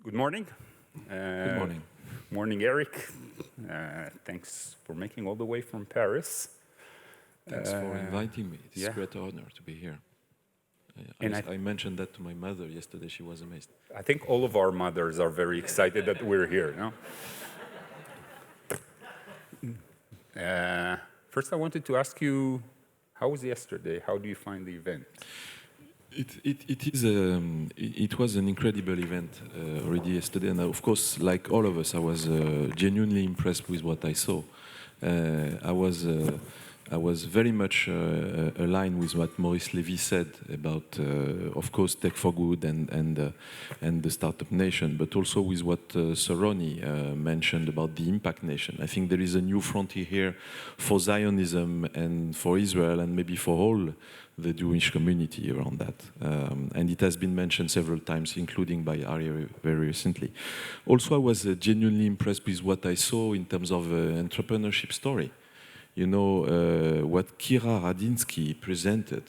Good morning. Good morning. Morning, Eric. Thanks for making all the way from Paris. Thanks for inviting me. It's yeah. a great honor to be here. And I mentioned that to my mother yesterday. She was amazed. I think all of our mothers are very excited that we're here, no? First, I wanted to ask you, how was yesterday? How do you find the event? It was an incredible event already yesterday, and of course, like all of us, I was genuinely impressed with what I saw. I was very much aligned with what Maurice Levy said about, of course, Tech for Good and the Startup Nation, but also with what Soroni mentioned about the Impact Nation. I think there is a new frontier here for Zionism and for Israel and maybe for all the Jewish community around that. And it has been mentioned several times, including by Arya very recently. Also, I was genuinely impressed with what I saw in terms of entrepreneurship story. You know, what Kira Radinsky presented,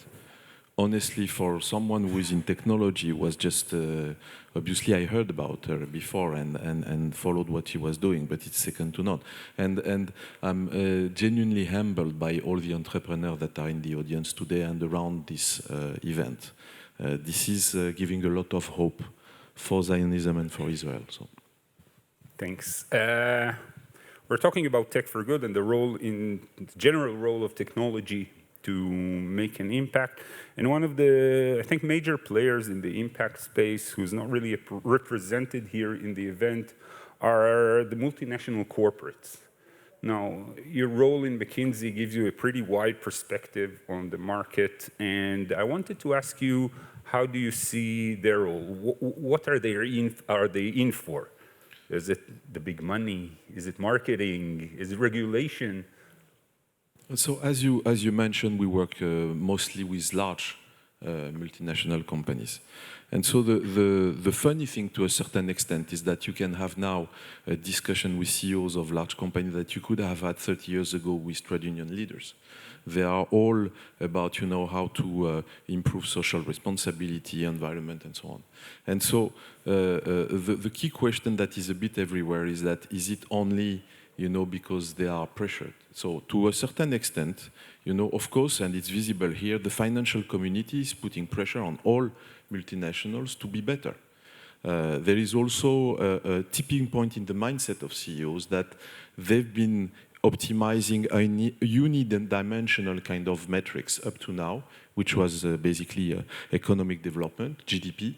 honestly, for someone who is in technology, was just, obviously I heard about her before and followed what she was doing, but it's second to none. And I'm genuinely humbled by all the entrepreneurs that are in the audience today and around this event. This is giving a lot of hope for Zionism and for Israel. So. Thanks. We're talking about Tech for Good and the general role of technology to make an impact. And one of the, I think, major players in the impact space who's not really represented here in the event are the multinational corporates. Now, your role in McKinsey gives you a pretty wide perspective on the market, and I wanted to ask you, how do you see their role? What are they in for? Is it the big money? Is it marketing? Is it regulation? So as you mentioned, we work mostly with large multinational companies. And so the funny thing to a certain extent is that you can have now a discussion with CEOs of large companies that you could have had 30 years ago with trade union leaders. They are all about, you know, how to improve social responsibility, environment, and so on. And so the key question that is a bit everywhere is that, is it only, you know, because they are pressured? So to a certain extent, you know, of course, and it's visible here, the financial community is putting pressure on all multinationals to be better. There is also a tipping point in the mindset of CEOs that they've been optimizing a unidimensional kind of metrics up to now, which was basically economic development, GDP,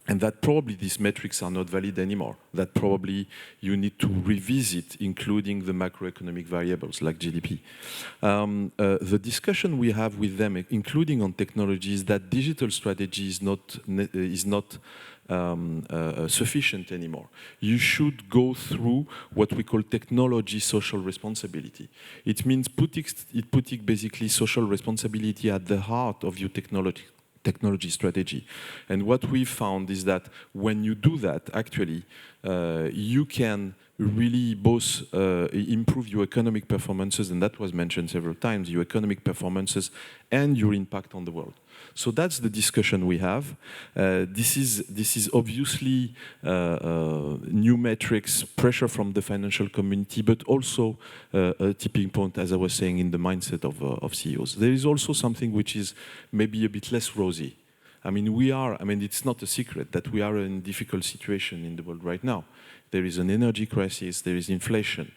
and that probably these metrics are not valid anymore, that probably you need to revisit, including the macroeconomic variables like GDP. The discussion we have with them, including on technology, is that digital strategy is not sufficient anymore. You should go through what we call technology social responsibility. It means putting basically social responsibility at the heart of your technology strategy. And what we found is that when you do that, actually, you can really both improve your economic performances, and that was mentioned several times, your economic performances and your impact on the world. So that's the discussion we have. This is obviously new metrics, pressure from the financial community, but also a tipping point, as I was saying, in the mindset of CEOs. There is also something which is maybe a bit less rosy. I mean, it's not a secret that we are in a difficult situation in the world right now. There is an energy crisis, there is inflation,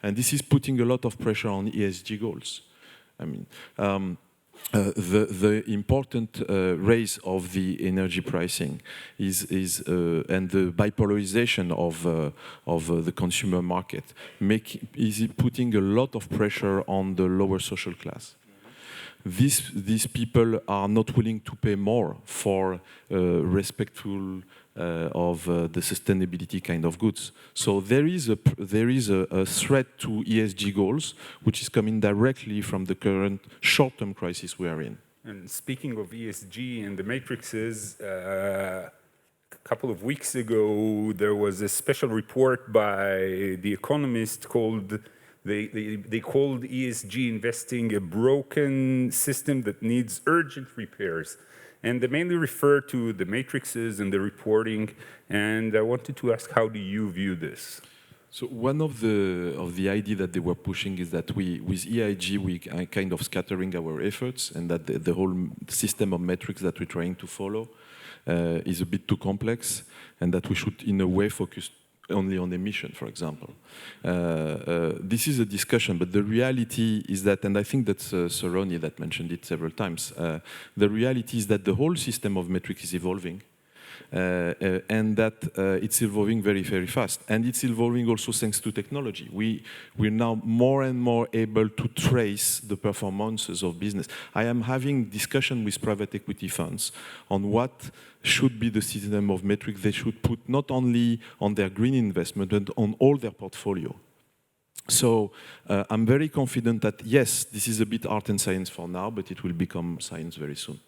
and this is putting a lot of pressure on ESG goals. I mean, the important raise of the energy pricing is and the bipolarization of the consumer market is putting a lot of pressure on the lower social class. These people are not willing to pay more for respectful of the sustainability kind of goods. So there is a threat to ESG goals, which is coming directly from the current short-term crisis we are in. And speaking of ESG and the matrices, a couple of weeks ago, there was a special report by The Economist called They called ESG investing a broken system that needs urgent repairs. and they mainly refer to the matrices and the reporting. And I wanted to ask, how do you view this? So one of the idea that they were pushing is that with EIG, we are kind of scattering our efforts, and that the whole system of metrics that we're trying to follow is a bit too complex, and that we should, in a way, focus only on emission, for example. This is a discussion, but the reality is that, and I think that's Soroni that mentioned it several times, the reality is that the whole system of metrics is evolving. And that it's evolving very, very fast. And it's evolving also thanks to technology. We're now more and more able to trace the performances of business. I am having discussion with private equity funds on what should be the system of metrics they should put not only on their green investment, but on all their portfolio. So I'm very confident that, yes, this is a bit art and science for now, but it will become science very soon.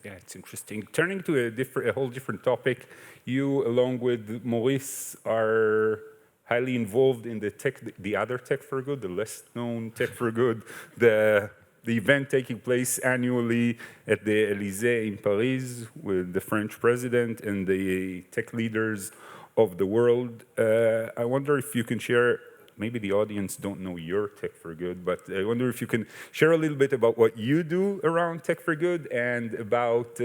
Yeah, it's interesting. Turning to a whole different topic, you, along with Maurice, are highly involved in the other Tech for Good, the less known Tech for Good, the event taking place annually at the Élysée in Paris with the French president and the tech leaders of the world. I wonder if you can share. Maybe the audience don't know your Tech for Good, but I wonder if you can share a little bit about what you do around Tech for Good and about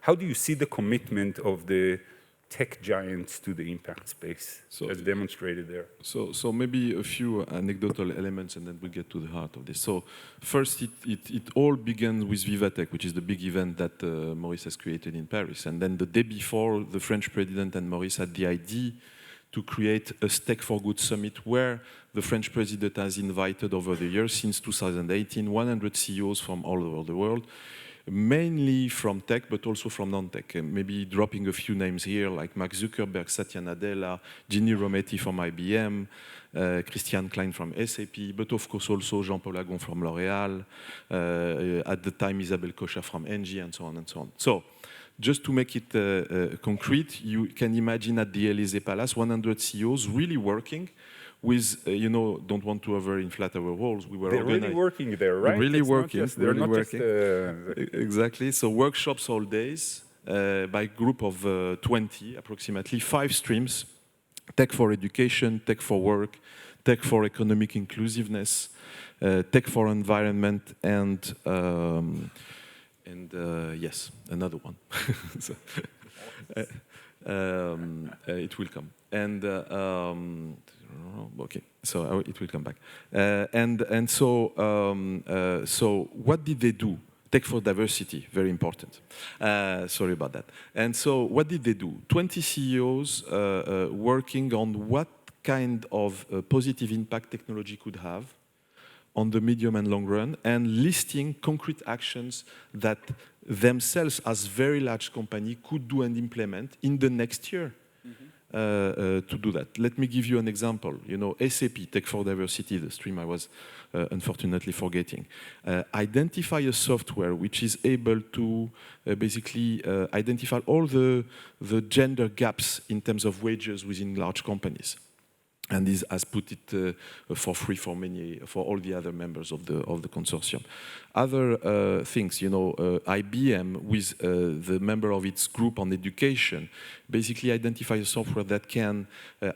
how do you see the commitment of the tech giants to the impact space, as demonstrated there. So maybe a few anecdotal elements, and then we get to the heart of this. So first, it all began with Vivatech, which is the big event that Maurice has created in Paris. And then the day before, the French president and Maurice had the idea to create a Tech for Good summit where the French president has invited over the years, since 2018, 100 CEOs from all over the world, mainly from tech, but also from non-tech. Maybe dropping a few names here, like Mark Zuckerberg, Satya Nadella, Ginny Rometty from IBM, Christian Klein from SAP, but of course also Jean-Paul Agon from L'Oréal, at the time Isabelle Cocha from Engie, and so on and so on. So, just to make it concrete, you can imagine at the Élysée Palace, 100 CEOs really working with, don't want to overinflate our roles. They're really working there, right? Really it's working. They're not working. just... Exactly. So workshops all days by group of 20, approximately, 5 streams: tech for education, tech for work, tech for economic inclusiveness, tech for environment, and yes, another one. So, it will come. And okay, so it will come back. So what did they do? Tech for diversity, very important. Sorry about that. And so what did they do? 20 CEOs working on what kind of positive impact technology could have on the medium and long run, and listing concrete actions that themselves, as very large company, could do and implement in the next year to do that. Let me give you an example. SAP, Tech for Diversity, the stream I was unfortunately forgetting, identify a software which is able to basically identify all the gender gaps in terms of wages within large companies. And this has put it for free for all the other members of the consortium. Other things, IBM, with the member of its group on education, basically identify a software that can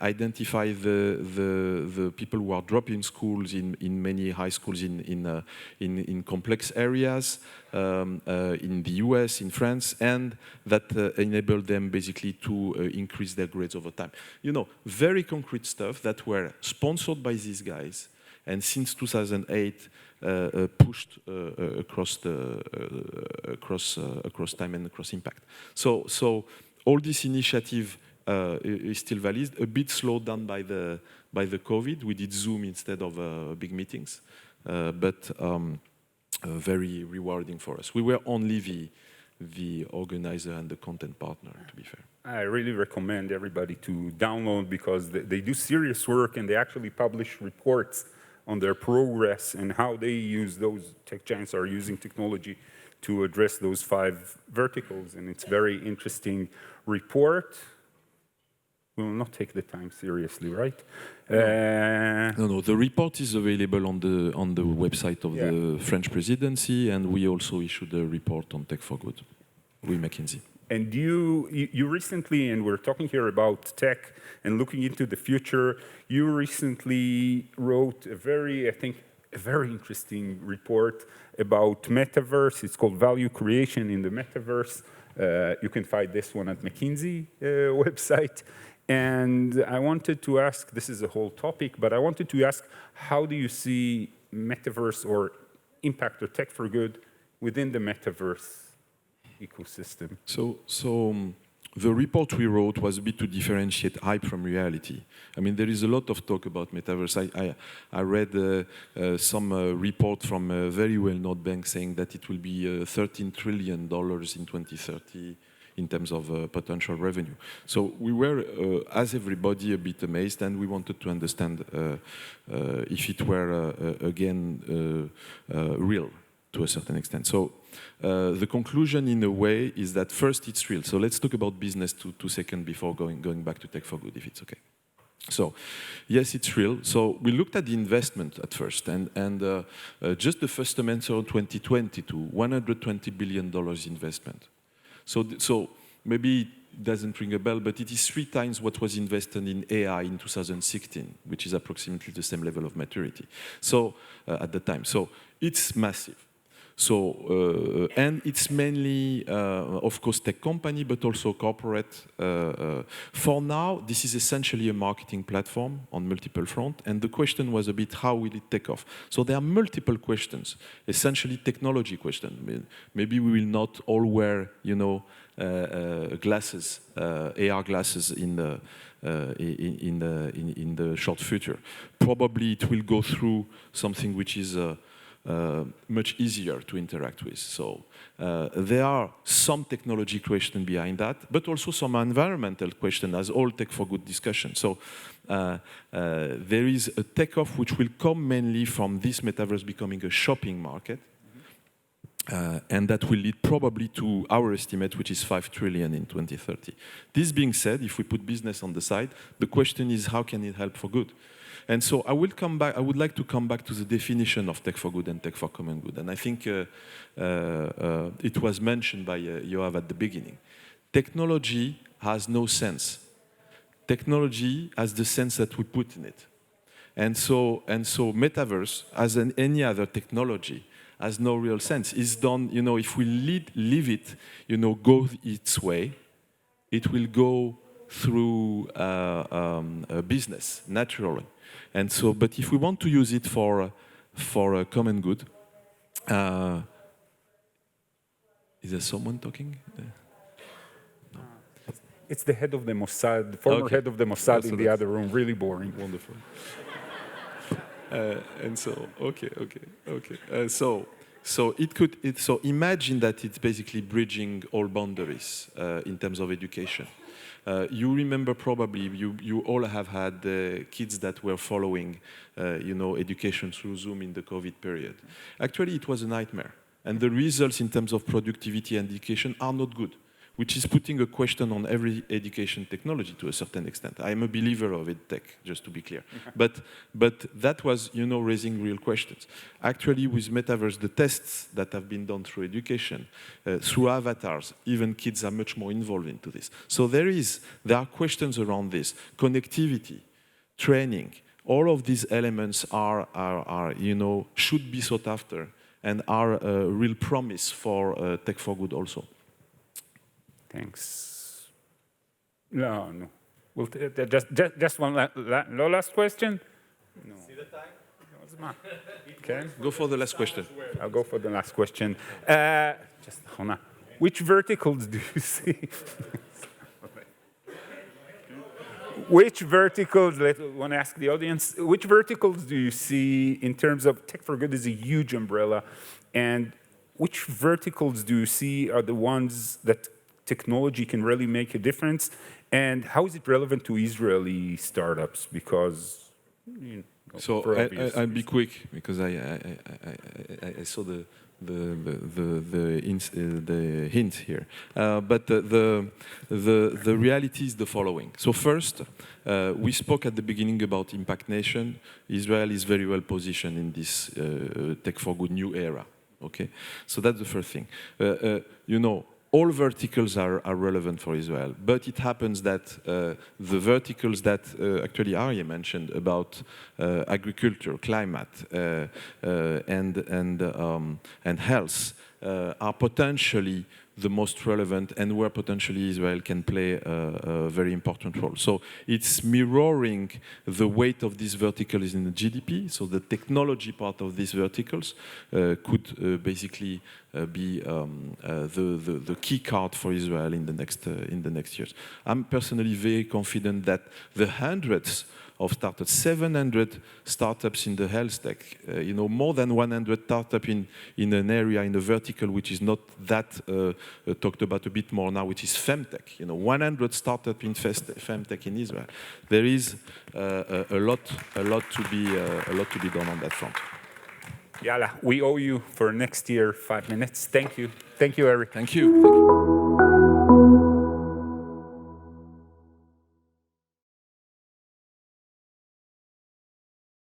identify the people who are dropping schools in many high schools in complex areas, in the US, in France, and that enable them basically to increase their grades over time. Very concrete stuff that were sponsored by these guys, and since 2008 pushed across time and across impact. So all this initiative is still valid, a bit slowed down by the COVID. We did Zoom instead of big meetings, but very rewarding for us. We were only the organizer and the content partner, to be fair. I really recommend everybody to download, because they do serious work and they actually publish reports on their progress and how they use those tech giants are using technology to address those 5 verticals. And it's a very interesting report. we will not take the time seriously, right? No, the report is available on the website of the French presidency, and we also issued a report on Tech for Good, with McKinsey. And you recently, and we're talking here about tech and looking into the future, you recently wrote a very interesting report about metaverse. It's called Value Creation in the Metaverse. You can find this one at McKinsey website. And I wanted to ask, this is a whole topic, but I wanted to ask, how do you see metaverse or impact or tech for good within the metaverse ecosystem? So the report we wrote was a bit to differentiate hype from reality. I mean, there is a lot of talk about metaverse. I read some report from a very well-known bank saying that it will be $13 trillion in 2030 in terms of potential revenue. So we were, as everybody, a bit amazed, and we wanted to understand if it were, again, real to a certain extent. So the conclusion, in a way, is that first, it's real. So let's talk about business 2 seconds before going back to Tech for Good, if it's okay. So, yes, it's real. So we looked at the investment at first, and just the first semester of 2022, $120 billion investment. So maybe it doesn't ring a bell, but it is 3 times what was invested in AI in 2016, which is approximately the same level of maturity. So at the time, so it's massive. So and it's mainly, of course, tech company, but also corporate. For now, this is essentially a marketing platform on multiple fronts, and the question was a bit, how will it take off? So there are multiple questions, essentially technology questions. Maybe we will not all wear, glasses, AR glasses in the short future. Probably it will go through something which is much easier to interact with. So there are some technology questions behind that, but also some environmental questions, as all Tech for Good discussion. So there is a takeoff which will come mainly from this metaverse becoming a shopping market, and that will lead probably to our estimate, which is $5 trillion in 2030. This being said, if we put business on the side, the question is, how can it help for good? And so I would like to come back to the definition of Tech for Good and Tech for Common Good. And I think it was mentioned by Yoav at the beginning. Technology has no sense. Technology has the sense that we put in it. And so metaverse, as any other technology, has no real sense. It's done, if we leave it, go its way, it will go through business naturally. And so, but if we want to use it for a common good, is there someone talking? No. It's the head of the Mossad, the former head of the Mossad in the other room. Really boring. Wonderful. And so, okay. So imagine that it's basically bridging all boundaries in terms of education. You remember probably, you all have had kids that were following, education through Zoom in the COVID period. Actually, it was a nightmare. And the results in terms of productivity and education are not good, which is putting a question on every education technology to a certain extent. I am a believer of EdTech, just to be clear. But that was, raising real questions. Actually, with Metaverse, the tests that have been done through education, through avatars, even kids are much more involved into this. So there are questions around this. Connectivity, training, all of these elements are should be sought after and are a real promise for Tech for Good also. Thanks. No. We'll just one last question. No. See the time? Okay. Go for the last question. I'll go for the last question. Which verticals do you see? Which verticals? I want to ask the audience. Which verticals do you see in terms of Tech for Good is a huge umbrella, and which verticals do you see are the ones that technology can really make a difference, and how is it relevant to Israeli startups? Because I'll be quick because I saw the the hint here. But the reality is the following. So first, we spoke at the beginning about Impact Nation. Israel is very well positioned in this Tech for Good new era. Okay, so that's the first thing. You know, all verticals are relevant for Israel, but it happens that the verticals that actually Arya mentioned about agriculture, climate, and health are potentially the most relevant, and where potentially Israel can play a very important role. So it's mirroring the weight of these verticals in the GDP. So the technology part of these verticals could basically be the key card for Israel in the next years. I'm personally very confident that the hundreds of startups, 700 startups in the health tech, you know, more than 100 startups in an area, in a vertical which is not that talked about a bit more now, which is femtech. You know, 100 startups in femtech in Israel. There is a lot to be done on that front. Yalla, we owe you for next year 5 minutes. Thank you, Eric. Thank you.